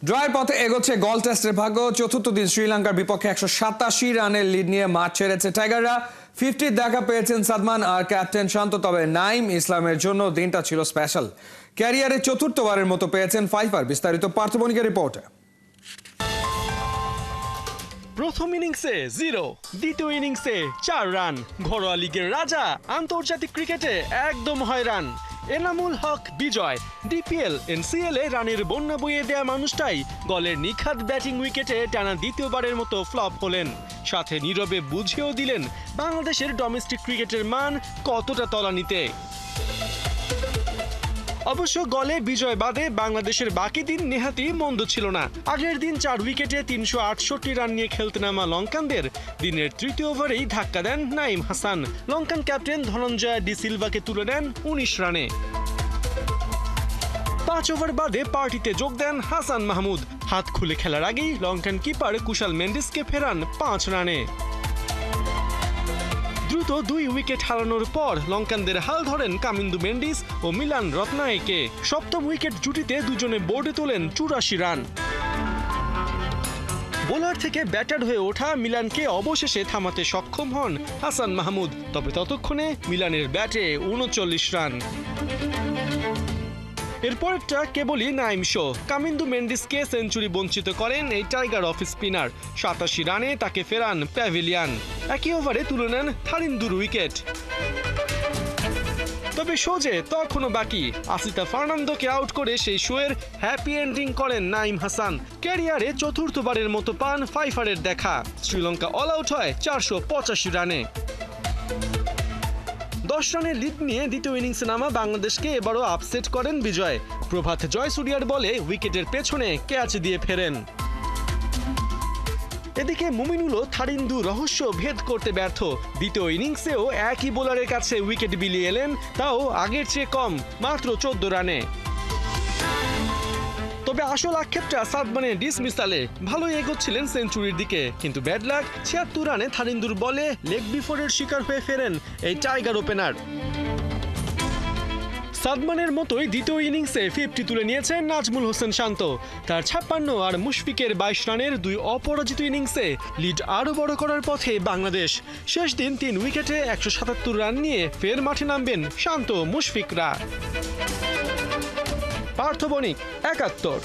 ড্রয়ের পথে এগোচ্ছে গল টেস্টের ভাগ্য। চতুর্থ দিন শ্রীলঙ্কার বিপক্ষে 187 রানের লিড নিয়ে মাঠ ছেড়েছে টাইগাররা। 50 দেখা পেয়েছেন সাদমান আর ক্যাপ্টেন শান্ত, তবে নাইম ইসলামের জন্য দিনটা ছিল স্পেশাল। ক্যারিয়ারে চতুর্থবারের মতো পেয়েছেন ফাইফার। বিস্তারিত পার্থবণিকের রিপোর্টে। প্রথম ইনিংসে 0, দ্বিতীয় ইনিংসে 4 রান। ঘরোয়া লিগের রাজা, আন্তর্জাতিক ক্রিকেটে একদম হয়রান। এনামুল হক বিজয়। ডিপিএল এনসিএল এ রানের বন্যা বইয়ে দেয়া মানুষটাই গলের নিখাত ব্যাটিং উইকেটে টানা দ্বিতীয়বারের মতো ফ্লপ হলেন। সাথে নীরবে বুঝিয়েও দিলেন বাংলাদেশের ডোমেস্টিক ক্রিকেটের মান কতটা তলানিতে। অবশ্য গলে বিজয় বাদে বাংলাদেশের বাকি দিন নেহাতি মন্দ ছিল না। আগের দিন 4 উইকেটে 368 রান নিয়ে খেলতে নামা লঙ্কানদের দিনের তৃতীয় ওভারেই ধাক্কা দেন নাইম হাসান। লঙ্কান ক্যাপ্টেন ধনঞ্জয় ডি সিলভাকে তুলে নেন 19 রানে। 5 ওভার বাদে পার্টিতে যোগ দেন হাসান মাহমুদ। হাত খুলে খেলার আগেই লঙ্কান কিপার কুশাল মেন্ডিসকে ফেরান 5 রানে। দ্রুত 2 উইকেট হারানোর পর লঙ্কানদের হাল ধরেন কামিন্দু মেন্ডিস ও মিলান রত্নায়েকে। সপ্তম উইকেট জুটিতে দুজনে বোর্ডে তোলেন 84 রান। বোলার থেকে ব্যাটার হয়ে ওঠা মিলানকে অবশেষে থামাতে সক্ষম হন হাসান মাহমুদ, তবে ততক্ষণে মিলানের ব্যাটে 39 রান। এরপরটা কেবলই নাইম শো। কামিন্দু মেন্ডিসকে সেঞ্চুরি বঞ্চিত করেন এই টাইগার অফ স্পিনার। 87 রানে তাকে ফেরান প্যাভিলিয়ান। একই ওভারে তুলে নেন থারিন্দুর উইকেট। তবে শো যে তখনও বাকি। আসিতা ফার্নান্দোকে আউট করে সেই শোয়ের হ্যাপি এন্ডিং করেন নাইম হাসান। ক্যারিয়ারে চতুর্থবারের মতো পান ফাইফারের দেখা। শ্রীলঙ্কা অল আউট হয় 485 রানে। 10 রানের লিড নিয়ে দ্বিতীয় ইনিংসে নামা বাংলাদেশকে এবারও আপসেট করেন বিজয়। প্রভাত জয়সূরিয়ার বলে উইকেটের পেছনে ক্যাচ দিয়ে ফেরেন। এদিকে মুমিনুলও থারিন্দু রহস্য ভেদ করতে ব্যর্থ। দ্বিতীয় ইনিংসেও একই বোলারের কাছে উইকেট বিলিয়ে এলেন, তাও আগের চেয়ে কম, মাত্র 14 রানে। তবে আসল আক্ষেপটা সাদমানের ডিসমিসালে। ভালোই এগোচ্ছিলেন সেঞ্চুরির দিকে, কিন্তু ব্যাড লাক। 76 রানে থারিন্দুর বলে লেগ বিফোরের শিকার হয়ে ফেরেন এই টাইগার ওপেনার। সাদমানের মতোই দ্বিতীয় ইনিংসে 50 তুলে নিয়েছেন নাজমুল হোসেন শান্ত। তার 56 আর মুশফিকের 22 রানের 2 অপরাজিত ইনিংসে লিড আরও বড় করার পথে বাংলাদেশ। শেষ দিন 3 উইকেটে 177 রান নিয়ে ফের মাঠে নামবেন শান্ত মুশফিকরা। পার্থবণিক, 71।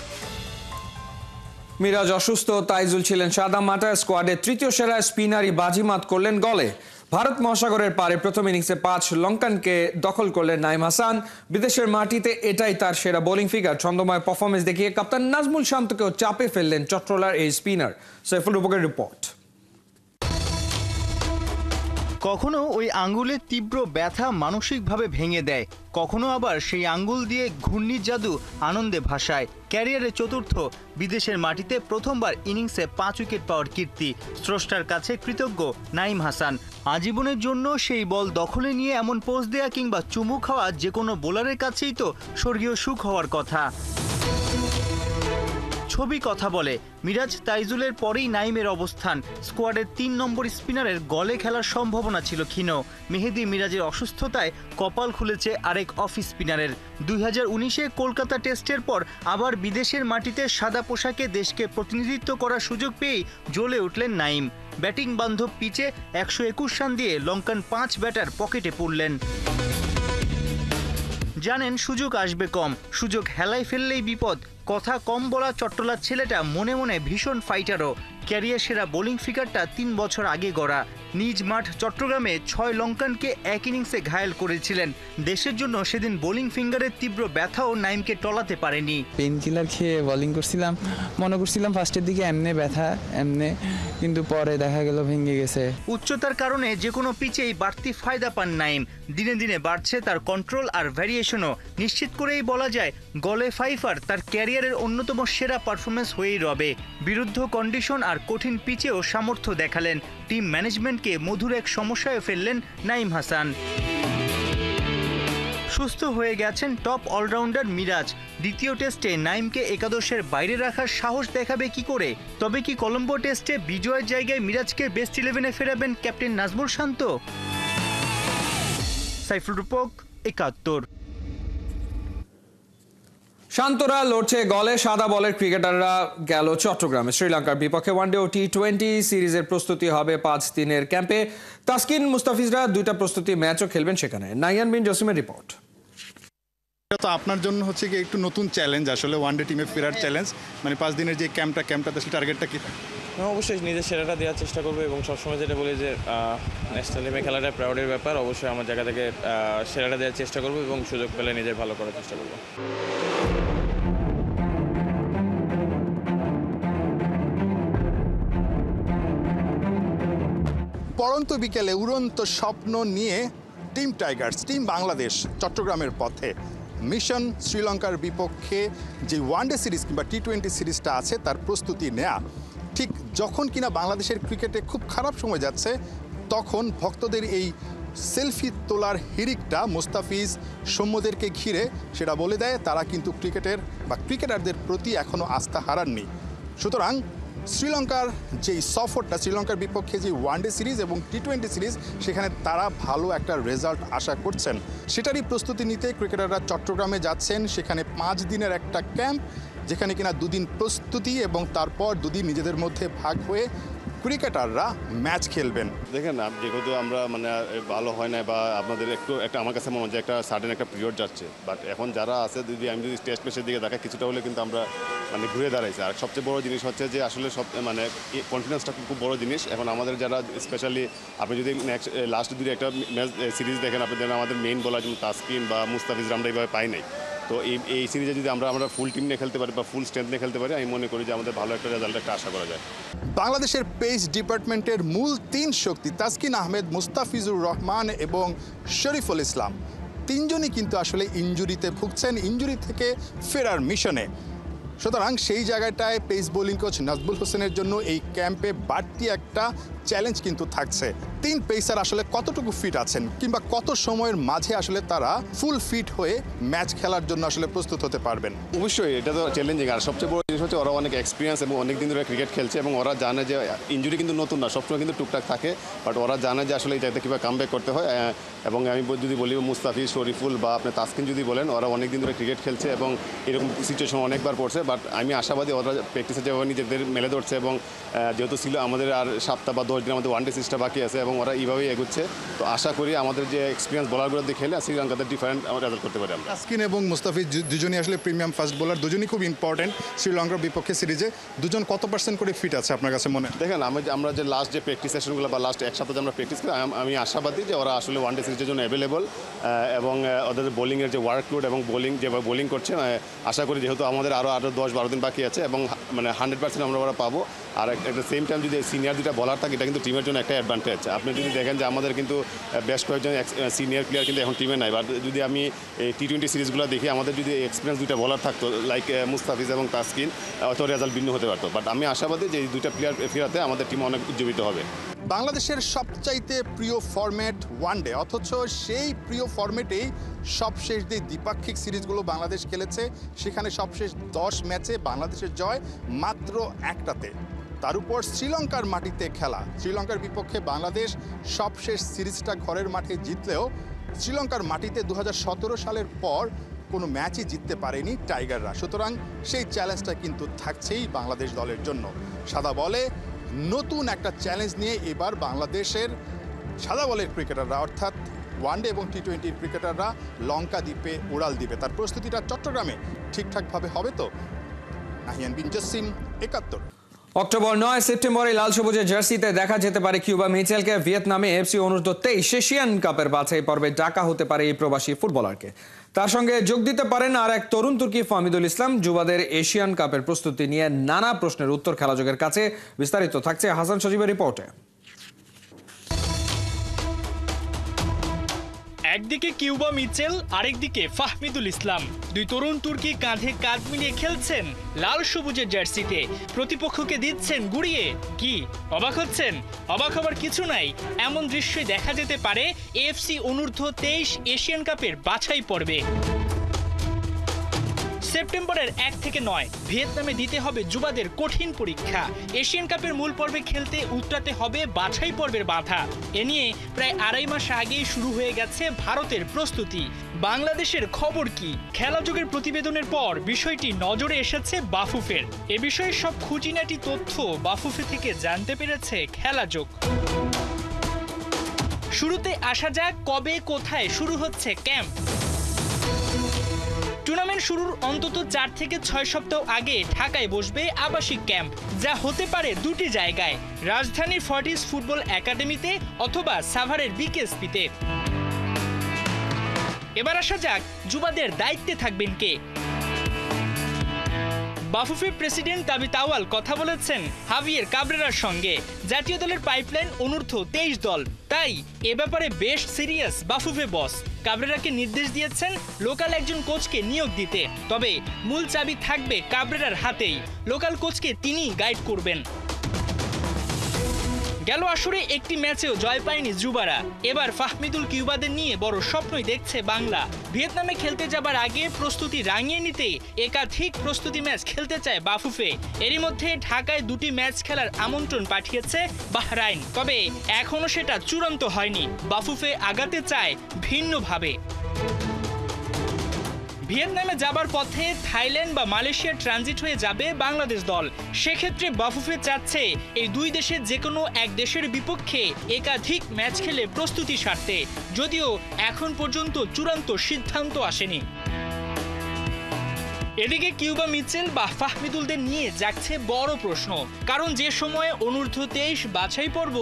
মিরাজ অসুস্থ, তাইজুল ছিলেন সাদা মাটায়। স্কোয়াডের তৃতীয় সেরা স্পিনারই বাজিমাত করলেন গলে। ভারত মহাসাগরের পারে প্রথম ইনিংসে 5 লঙ্কানকে দখল করলেন নাইম হাসান। বিদেশের মাটিতে এটাই তার সেরা বোলিং ফিগার। ছন্দময় পারফরমেন্স দেখিয়ে কাপ্তান নাজমুল শান্তকেও চাপে ফেললেন চট্টলার এই স্পিনার। সাইফুল রূপকের রিপোর্ট। কখনো ওই আঙ্গুলের তীব্র ব্যথা মানসিকভাবে ভেঙে দেয়, কখনো আবার সেই আঙ্গুল দিয়ে ঘূর্ণির জাদু আনন্দে ভাসায়। ক্যারিয়ারে চতুর্থ, বিদেশের মাটিতে প্রথমবার ইনিংসে 5 উইকেট পাওয়ার কীর্তি। স্রষ্টার কাছে কৃতজ্ঞ নাইম হাসান। আজীবনের জন্য সেই বল দখলে নিয়ে এমন পোজ দেয়া কিংবা চুমু খাওয়া যে কোনো বোলারের কাছেই তো স্বর্গীয় সুখ হওয়ার কথা। ছবি কথা বলে। মিরাজ তাইজুলের পরেই নাইমের অবস্থান। স্কোয়াডের 3 নম্বর স্পিনারের গলে খেলার সম্ভাবনা ছিল ক্ষীণ। মেহেদী মিরাজের অসুস্থতায় কপাল খুলেছে আরেক অফ স্পিনারের। 2019-এ কলকাতা টেস্টের পর আবার বিদেশের মাটিতে সাদা পোশাকে দেশকে প্রতিনিধিত্ব করার সুযোগ পেয়েই জ্বলে উঠলেন নাইম। ব্যাটিং বান্ধব পিচে 121 রান দিয়ে লঙ্কান 5 ব্যাটার পকেটে পড়লেন। জানেন সুযোগ আসবে কম, সুযোগ হেলায় ফেললেই বিপদ। কথা কম বলা চট্টলার ছেলেটা মনে মনে ভীষণ ফাইটারও। ক্যারিয়ার সেরা বোলিং ফিগারটা 3 বছর আগে গড়া। নিজ মাঠ চট্টগ্রামে 6 লঙ্কানকে এক ইনিংসে ঘায়েল করেছিলেন। দেশের জন্য সেদিন বোলিং ফিঙ্গারের তীব্র ব্যথাও নাইমকে টলাতে পারেনি। পেন কিলার খেয়ে বোলিং করছিলাম, মনে করছিলাম ফার্স্টের দিকে এমনি ব্যথা এমনি, কিন্তু পরে দেখা গেল ভেঙে গেছে। উচ্চতার কারণে যে কোনো পিচেই বাড়তি ফায়দা পান নাইম। দিনে দিনে বাড়ছে তার কন্ট্রোল আর ভ্যারিয়েশনও। নিশ্চিত করেই বলা যায় গলে ফাইফার তার ক্যারিয়ারের অন্যতম সেরা পারফরমেন্স হয়েই রবে। বিরুদ্ধ কন্ডিশন আর কঠিন পিচেও সামর্থ্য দেখালেন। টিম ম্যানেজমেন্টকে মধুর এক সমস্যায় ফেললেন নাইম হাসান। সুস্থ হয়ে গেছেন টপ অলরাউন্ডার মিরাজ। দ্বিতীয় টেস্টে নাইমকে একাদশের বাইরে রাখার সাহস দেখাবে কি করে? তবে কি কলম্বো টেস্টে বিজয়ের জায়গায় মিরাজকে বেস্ট 11-এ ফেরাবেন ক্যাপ্টেন নাজমুল শান্ত? সাইফুল রূপক, 71। শান্তরা লড়ছে গলে, সাদা বলের ক্রিকেটাররা গেল চট্টগ্রামে। শ্রীলঙ্কার বিপক্ষে ওয়ানডে ও টি-20 সিরিজের প্রস্তুতি হবে 5 দিনের ক্যাম্পে। তাসকিন, মুস্তাফিজরা 2টা প্রস্তুতি ম্যাচও খেলবেন সেখানে। নাইয়ান বিন জসিমের রিপোর্ট। এটা তো আপনার জন্য হচ্ছে কি একটু নতুন চ্যালেঞ্জ, আসলে ওয়ানডে টিমে ফেরার চ্যালেঞ্জ, মানে 5 দিনের যে ক্যাম্পটাতে আসলে টার্গেটটা কি থাকে? অবশ্যই নিজের সেরাটা দেওয়ার চেষ্টা করবো এবং সবসময় যেটা বলি যে ন্যাশনাল টিমে খেলাটা প্রাউডের ব্যাপার। অবশ্যই আমার জায়গা থেকে সেরাটা দেওয়ার চেষ্টা করবো এবং সুযোগ পেলে নিজের ভালো করার চেষ্টা করবো। পড়ন্ত বিকেলে উড়ন্ত স্বপ্ন নিয়ে টিম টাইগার্স, টিম বাংলাদেশ চট্টগ্রামের পথে। মিশন শ্রীলঙ্কার বিপক্ষে যে ওয়ানডে সিরিজ কিংবা টি-20 সিরিজটা আছে তার প্রস্তুতি নেয়া। ঠিক যখন কিনা বাংলাদেশের ক্রিকেটে খুব খারাপ সময় যাচ্ছে, তখন ভক্তদের এই সেলফি তোলার হিড়িকটা মুস্তাফিজ, সৌম্যদেরকে ঘিরে সেটা বলে দেয় তারা কিন্তু ক্রিকেটারদের প্রতি এখনও আস্থা হারাননি। সুতরাং শ্রীলঙ্কার যেই সফরটা, শ্রীলঙ্কার বিপক্ষে যে ওয়ানডে সিরিজ এবং টি-20 সিরিজ, সেখানে তারা ভালো একটা রেজাল্ট আশা করছেন। সেটারই প্রস্তুতি নিতে ক্রিকেটাররা চট্টগ্রামে যাচ্ছেন। সেখানে 5 দিনের একটা ক্যাম্প, যেখানে কিনা 2 দিন প্রস্তুতি এবং তারপর 2 দিন নিজেদের মধ্যে ভাগ হয়ে ক্রিকেটাররা ম্যাচ খেলবেন। দেখেন, যেহেতু আমরা মানে ভালো হয় না বা আপনাদের একটা আমার কাছে মনে হয় যে একটা সাডেন একটা পিরিয়ড যাচ্ছে, বাট এখন যারা আছে আমি যদি টেস্ট ম্যাচের দিকে দেখা কিছুটা হলে কিন্তু আমরা মানে ঘুরে দাঁড়াইছি। আর সবচেয়ে বড় জিনিস হচ্ছে যে আসলে মানে কনফিডেন্সটা খুব বড় জিনিস। এখন আমাদের যারা স্পেশালি আপনি যদি লাস্ট দুই একটা ম্যাচ সিরিজ দেখেন, আপনি যেন আমাদের মেইন বলার জন্য তাসকিন বা মুস্তাফিজরা আমরা এইভাবে পাই নাই। তো এই সিরিজে যদি আমরা ফুল টিম নিয়ে খেলতে পারি বা ফুল স্ট্রেংথ নিয়ে খেলতে পারি, আমি মনে করি যে আমাদের ভালো একটা রেজাল্ট একটা আশা করা যায়। বাংলাদেশের পেস ডিপার্টমেন্টের মূল 3 শক্তি তাসকিন আহমেদ, মুস্তাফিজুর রহমান এবং শরীফুল ইসলাম, 3 জনই কিন্তু আসলে ইনজুরিতে ভুগছেন, ইনজুরি থেকে ফেরার মিশনে। সুতরাং সেই জায়গাটায় পেস বোলিং কোচ নাজবুল হোসেনের জন্য এই ক্যাম্পে বাড়তি একটা চ্যালেঞ্জ কিন্তু থাকছে। 3 পেসার আসলে কতটুকু ফিট আছেন কিংবা কত সময়ের মাঝে আসলে তারা ফুল ফিট হয়ে ম্যাচ খেলার জন্য আসলে প্রস্তুত হতে পারবেন। অবশ্যই এটা তো চ্যালেঞ্জিং। আর সবচেয়ে বড় জিনিস হচ্ছে ওরা অনেক এক্সপিরিয়েন্স এবং অনেক দিন ধরে ক্রিকেট খেলছে এবং ওরা জানে যে ইনজুরি কিন্তু নতুন না, সবসময় কিন্তু টুকটাক থাকে, বাট ওরা জানে যে আসলে এটাতে কীভাবে কামব্যাক করতে হয়। এবং আমি যদি বলি মুস্তাফিজ, শরীফুল বা আপনি তাসকিন যদি বলেন, ওরা অনেক দিন ধরে ক্রিকেট খেলছে এবং এরকম সিচুয়েশন অনেকবার পড়ছে। বাট আমি আশাবাদী ওরা প্র্যাকটিসে যেভাবে নিজেদের মেলে ধরছে এবং যেহেতু ছিল আমাদের আর 7 বা 10 দিন আমাদের ওয়ানডে সিরিজটা বাকি আছে এবং ওরা এইভাবেই এগোচ্ছে। তো আশা করি আমাদের যে এক্সপিরিয়েন্স বোলারগুলো দিয়ে খেলে শ্রীলঙ্কাতে ডিফারেন্ট রেজাল্ট করতে পারি আমরা। তাসকিন এবং মুস্তাফিজ দুজনই আসলে প্রিমিয়াম ফাস্ট বোলার, দুজনই খুব ইম্পর্টেন্ট শ্রীলঙ্কার বিপক্ষে সিরিজে। দুজন কত % করে ফিট আছে আপনার কাছে মনে হয়? দেখেন, আমরা যে লাস্ট যে প্র্যাকটিস সেশনগুলো বা লাস্ট এক সপ্তাহ যে আমরা প্র্যাকটিস করি, আমি আশাবাদী যে ওরা আসলে ওয়ানডে সিরিজের জন্য অ্যাভেলেবল এবং ওদের বোলিংয়ের যে ওয়ার্কলোড এবং যেভাবে বোলিং করছে, আশা করি যেহেতু আমাদের আরও 10-12 দিন বাকি আছে এবং মানে 100% আমরা ওরা পাবো। আর একটা সেম টাইম যদি সিনিয়র 2টা বলার থাকে, এটা কিন্তু টিমের জন্য একটা অ্যাডভান্টেজ। আপনি যদি দেখেন যে আমাদের কিন্তু বেশ কয়েকজন সিনিয়র প্লেয়ার কিন্তু এখন টিমে নাই, বাট যদি আমি এই টি-20 সিরিজগুলো দেখি, আমাদের যদি এক্সপিরিয়েন্স 2টা বলার থাকতো লাইক মুস্তাফিজ এবং তাসকিন, হয়তো রেজাল্ট ভিন্ন হতে পারতো। বাট আমি আশাবাদী যে এই 2টা প্লেয়ার ফেরাতে আমাদের টিম অনেক উজ্জীবিত হবে। বাংলাদেশের সবচাইতে প্রিয় ফরম্যাট ওয়ানডে, অথচ সেই প্রিয় ফরম্যাটেই সবশেষ যে দ্বিপাক্ষিক সিরিজগুলো বাংলাদেশ খেলেছে, সেখানে সবশেষ 10 ম্যাচে বাংলাদেশের জয় মাত্র 1টাতে। তার উপর শ্রীলঙ্কার মাটিতে খেলা, শ্রীলঙ্কার বিপক্ষে বাংলাদেশ সবশেষ সিরিজটা ঘরের মাঠে জিতলেও শ্রীলঙ্কার মাটিতে 2017 সালের পর কোনো ম্যাচই জিততে পারেনি টাইগাররা। সুতরাং সেই চ্যালেঞ্জটা কিন্তু থাকছেই বাংলাদেশ দলের জন্য। সাদা বলে নতুন একটা চ্যালেঞ্জ নিয়ে এবার বাংলাদেশের সাদা বলের ক্রিকেটাররা, অর্থাৎ ওয়ানডে এবং টি-20 ক্রিকেটাররা লঙ্কা দ্বীপে উড়াল দিবে। তার প্রস্তুতিটা চট্টগ্রামে ঠিকঠাকভাবে হবে তো? নাহিয়ান বিন জসিম, 71। অক্টোবর 9 সেপ্টেম্বরে লাল সবুজের জার্সিতে দেখা যেতে পারে কিউবা মিচেলকে। ভিয়েতনামে এফসি অনূর্ধ্ব-23 এশিয়ান কাপের বাছাই পর্বে ডাকা হতে পারে এই প্রবাসী ফুটবলারকে। তার সঙ্গে যোগ দিতে পারেন আর এক তরুণ তুর্কি ফাহমিদুল ইসলাম। যুবাদের এশিয়ান কাপের প্রস্তুতি নিয়ে নানা প্রশ্নের উত্তর খেলাযোগের কাছে। বিস্তারিত থাকছে হাসান সজীবের রিপোর্টে। একদিকে কিউবা মিচেল, আরেকদিকে ফাহমিদুল ইসলাম, 2 তরুণ তুর্কি কাঁধে কাঁধ মিলিয়ে খেলছেন লাল সবুজের জার্সিতে। প্রতিপক্ষকে দিচ্ছেন গুড়িয়ে। কি অবাক হচ্ছেন? অবাক হবার কিছু নাই। এমন দৃশ্যই দেখা যেতে পারে এফসি অনূর্ধ্ব-23 এশিয়ান কাপের বাছাই পর্বে। সেপ্টেম্বরের 1 থেকে 9 ভিয়েতনামে দিতে হবে যুবাদের কঠিন পরীক্ষা। এশিয়ান কাপের মূল পর্বে খেলতে উতরাতে হবে বাছাই পর্বের বাধা। এ নিয়ে প্রায় 2.5 মাস আগেই শুরু হয়ে গেছে ভারতের প্রস্তুতি। বাংলাদেশের খবর কি? খেলাযোগের প্রতিবেদনের পর বিষয়টি নজরে এসেছে বাফুফের। এ বিষয়ে সব খুঁটিনাটি তথ্য বাফুফে থেকে জানতে পেরেছে খেলাযোগ। শুরুতে আসা যাক কবে কোথায় শুরু হচ্ছে ক্যাম্প। টুর্নামেন্ট শুরুর অন্তত 4 থেকে 6 সপ্তাহ আগে ঢাকায় বসবে আবাসিক ক্যাম্প, যা হতে পারে দুটি জায়গায়, রাজধানীর ফর্টিস ফুটবল একাডেমিতে অথবা সাভারের বিকেএসপিতে। এবার আসা যাক যুবাদের দায়িত্বে থাকবেন কে। বাফুফে প্রেসিডেন্ট তাবিত আউয়াল কথা বলেছেন হাভিয়ের কাবরেরার সঙ্গে। জাতীয় দলের পাইপলাইন অনূর্ধ্ব 23 দল, তাই এ ব্যাপারে বেশ সিরিয়াস বাফুফে বস। কাবরেরাকে নির্দেশ দিয়েছেন লোকাল একজন কোচকে নিয়োগ দিতে, তবে মূল চাবি থাকবে কাবরেরার হাতেই। লোকাল কোচকে তিনিই গাইড করবেন। গেল আসরে একটি ম্যাচেও জয় পায়নি যুবারা। এবার ফাহমিদুল কিউবাদের নিয়ে বড় স্বপ্নই দেখছে বাংলা। ভিয়েতনামে খেলতে যাবার আগে প্রস্তুতি রাঙিয়ে নিতে একাধিক প্রস্তুতি ম্যাচ খেলতে চায় বাফুফে। এরই মধ্যে ঢাকায় 2টি ম্যাচ খেলার আমন্ত্রণ পাঠিয়েছে বাহরাইন, তবে এখনো সেটা চূড়ান্ত হয়নি। বাফুফে আগাতে চায় ভিন্নভাবে। ভিয়েতনামে যাবার পথে থাইল্যান্ড বা মালয়েশিয়ার ট্রানজিট হয়ে যাবে বাংলাদেশ দল। সেক্ষেত্রে বাফুফে চাচ্ছে এই দুই দেশের যে কোনো এক দেশের বিপক্ষে একাধিক ম্যাচ খেলে প্রস্তুতি সারতে, যদিও এখন পর্যন্ত চূড়ান্ত সিদ্ধান্ত আসেনি। এদিকে কিউবা মিচেল বা ফাহমিদুলদের নিয়ে জাগছে বড় প্রশ্ন, কারণ যে সময়ে অনূর্ধ্ব 23 বাছাই পর্ব,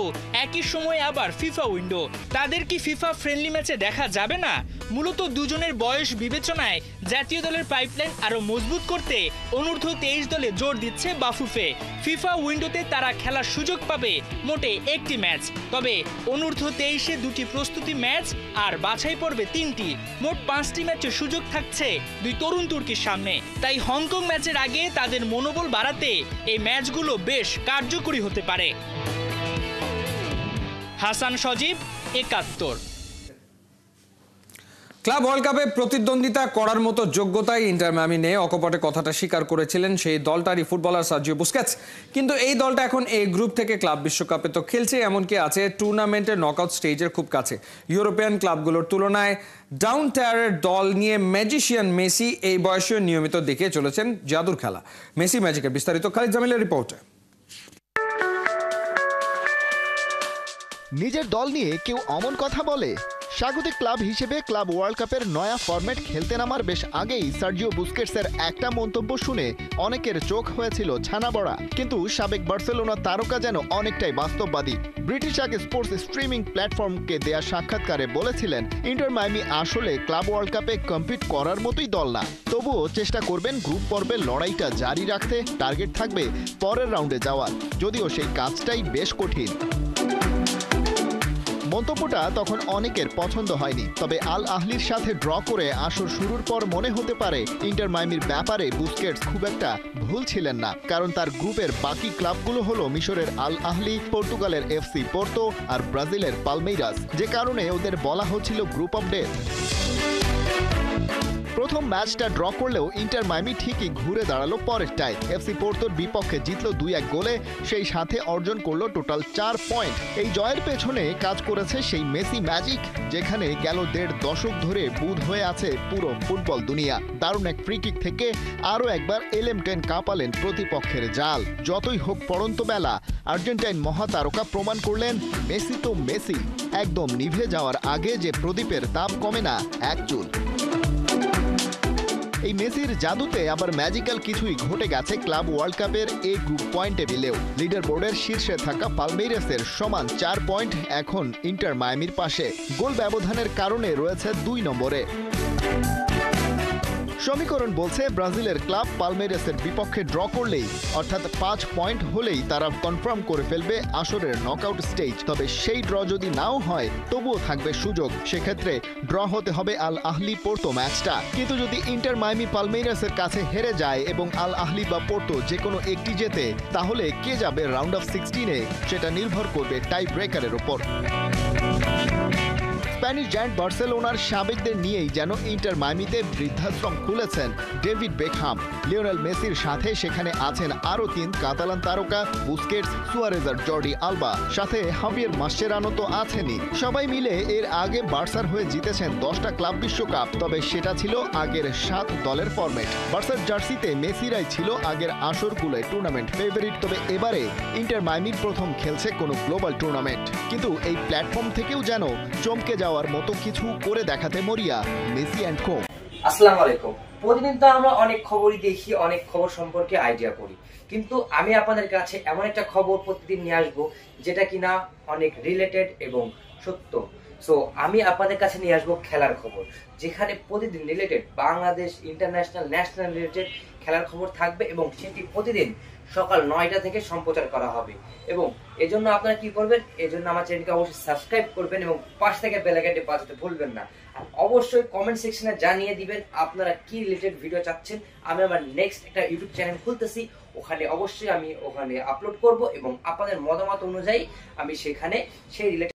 একই সময়ে আবার ফিফা উইন্ডো। তাদের কি ফিফা ফ্রেন্ডলি ম্যাচে দেখা যাবে না? মূলত দুজনের বয়স বিবেচনায় জাতীয় দলের পাইপলাইন আরো মজবুত করতে অনূর্ধ্ব 23 দলে জোর দিচ্ছে বাফুফে। ফিফা উইন্ডোতে তারা খেলার সুযোগ পাবে মোটে একটি ম্যাচ, তবে অনূর্ধ্ব 23-এ 2টি প্রস্তুতি ম্যাচ আর বাছাই পর্বে 3টি, মোট 5টি ম্যাচের সুযোগ থাকছে দুই তরুণ তুর্কির সামনে। তাই হংকং ম্যাচের আগে তাদের মনোবল বাড়াতে এই ম্যাচগুলো বেশ কার্যকরী হতে পারে। হাসান সজীব, 71। ক্লাব ওয়ার্ল্ড কাপে প্রতিদ্বন্দ্বিতা করার মতো যোগ্যতাই ইন্টার মিয়ামি নেই, অকপটে কথাটা স্বীকার করেছিলেন সেই দলটারই ফুটবলার সার্জিও বুস্কেটস। কিন্তু এই দলটা এখন এই গ্রুপ থেকে ক্লাব বিশ্বকাপে তো খেলছে, এমনকি আছে টুর্নামেন্টের নকআউট স্টেজের খুব কাছে। ইউরোপিয়ান ক্লাবগুলোর তুলনায় ডাউন টায়ারের দল নিয়ে ম্যাজিশিয়ান মেসি এই বয়সেও নিয়মিত দেখিয়ে চলেছেন জাদুর খেলা। মেসি ম্যাজিকের বিস্তারিত খালিদ জামিলের রিপোর্টে। নিজের দল নিয়ে কেউ অমন কথা বলে? স্বাগতিক ক্লাব হিসেবে ক্লাব ওয়ার্ল্ড কাপের নয়া ফরম্যাট খেলতে নামার বেশ আগেই সার্জিও বুস্কেটসের একটা মন্তব্য শুনে অনেকের চোখ হয়েছিল ছানাবড়া। কিন্তু সাবেক বার্সেলোনা তারকা যেন অনেকটাই বাস্তববাদী। ব্রিটিশ এক স্পোর্টস স্ট্রিমিং প্ল্যাটফর্মকে দেয়া সাক্ষাৎকারে বলেছিলেন ইন্টার মায়ামি আসলে ক্লাব ওয়ার্ল্ড কাপে কম্পিট করার মতোই দল না, তবুও চেষ্টা করবেন গ্রুপ পর্বের লড়াইটা জারি রাখতে। টার্গেট থাকবে পরের রাউন্ডে যাওয়ার, যদিও সেই কাজটাই বেশ কঠিন। মন্তব্যটা তখন অনেকের পছন্দ হয়নি, তবে আল আহলির সাথে ড্র করে আসর শুরুর পর মনে হতে পারে ইন্টার মায়ামির ব্যাপারে বুস্কেটস খুব একটা ভুল ছিলেন না, কারণ তার গ্রুপের বাকি ক্লাবগুলো হলো মিশরের আল আহলি, পর্তুগালের এফসি পোর্তো আর ব্রাজিলের পালমেইরাস, যে কারণে ওদের বলা হচ্ছিল গ্রুপ অফ ডেথ। প্রথম ম্যাচটা ড্র করলেও ইন্টার মায়ামি ঠিকই ঘুরে দাঁড়ালো পরেরটায়। এফসি পোর্তোর বিপক্ষে জিতল 2-1 গোলে, সেই সাথে অর্জন করলো টোটাল 4 পয়েন্ট। এই জয়ের পেছনে কাজ করেছে সেই মেসি ম্যাজিক, যেখানে গেল 1.5 দশক ধরে বুঁদ হয়ে আছে পুরো ফুটবল দুনিয়া। দারুণ এক ফ্রি কিক থেকে আরও একবার LM10 কাঁপালেন প্রতিপক্ষের জাল। যতই হোক পড়ন্ত বেলা, আর্জেন্টাইন মহাতারকা প্রমাণ করলেন মেসি তো মেসি, একদম নিভে যাওয়ার আগে যে প্রদীপের তাপ কমে না এক চুল। এই মেসির জাদুতে আবার ম্যাজিক্যাল কিছুই ঘটে গেছে ক্লাব ওয়ার্ল্ড কাপের এই গ্রুপ পয়েন্ট টেবিলেও। লিডার বোর্ডের শীর্ষে থাকা পালমেইরাসের সমান 4 পয়েন্ট এখন ইন্টার মায়ামির পাশে। গোল ব্যবধানের কারণে রয়েছে 2 নম্বরে। সমীকরণ বলছে ব্রাজিলের ক্লাব পালমেইরাসের বিপক্ষে ড্র করলেই, অর্থাৎ 5 পয়েন্ট হলেই তারা কনফার্ম করে ফেলবে আসরের নকআউট স্টেজ। তবে সেই ড্র যদি নাও হয় তবুও থাকবে সুযোগ, সেক্ষেত্রে ড্র হতে হবে আল আহলি পোর্তো ম্যাচটা। কিন্তু যদি ইন্টার মায়ামি পালমেইরাসের কাছে হেরে যায় এবং আল আহলি বা পোর্তো যে কোনো একটি জেতে, তাহলে কে যাবে রাউন্ড অফ 16-এ সেটা নির্ভর করবে টাই ব্রেকারের ওপর। স্প্যানিশ জায়ান্ট বার্সেলোনার সাবেকদের নিয়েই যেন ইন্টার মায়ামিতে বৃদ্ধাশ্রম খুলেছেন ডেভিড বেকহাম। লিওনেল মেসির সাথে সেখানে আছেন আরও 3 কাতালান তারকা বুস্কেটস, সুয়ারেজ আর জর্ডি আলবা, সাথে হাভিয়ের মাসচেরানো তো আছেনই। সবাই মিলে এর আগে বার্সার হয়ে জিতেছেন 10টা ক্লাব বিশ্বকাপ, তবে সেটা ছিল আগের 7 দলের ফরম্যাট। বার্সার জার্সিতে মেসিরাই ছিল আগের আসরগুলোয় টুর্নামেন্ট ফেভারিট, তবে এবারে ইন্টার মায়ামির প্রথম খেলছে কোনো গ্লোবাল টুর্নামেন্ট। কিন্তু এই প্ল্যাটফর্ম থেকেও যেন চমকে যাওয়ার মতো কিছু করে দেখাতে মরিয়া মেসি অ্যান্ড কো। আসসালামু আলাইকুম। প্রতিদিন তো আমরা অনেক খবরই দেখি, অনেক খবর সম্পর্কে আইডিয়া করি, কিন্তু আমি আপনাদের কাছে এমন একটা খবর প্রতিদিন নিয়ে আসবো যেটা কিনা অনেক রিলেটেড এবং সত্য। সো আমি আপনাদের কাছে নিয়ে আসবো খেলার খবর, যেখানে প্রতিদিন related Bangladesh, international, national related খেলার খবর থাকবে এবং সেটি প্রতিদিন সকাল 9টা থেকে সম্প্রচার করা হবে। এবং এজন্য আপনারা কি করবেন, এজন্য আমার চ্যানেলকে অবশ্যই সাবস্ক্রাইব করবেন এবং পাশ থেকে বেল আইকনটি বাজাতে ভুলবেন না। আর অবশ্যই কমেন্ট সেকশনে জানিয়ে দিবেন আপনারা কি রিলেটেড ভিডিও চাচ্ছেন। আমি আমার নেক্সট একটা ইউটিউব চ্যানেল খুলতেছি, ওখানে অবশ্যই আমি ওখানে আপলোড করব এবং আপনাদের মতামত অনুযায়ী আমি সেখানে সেই রিলেটেড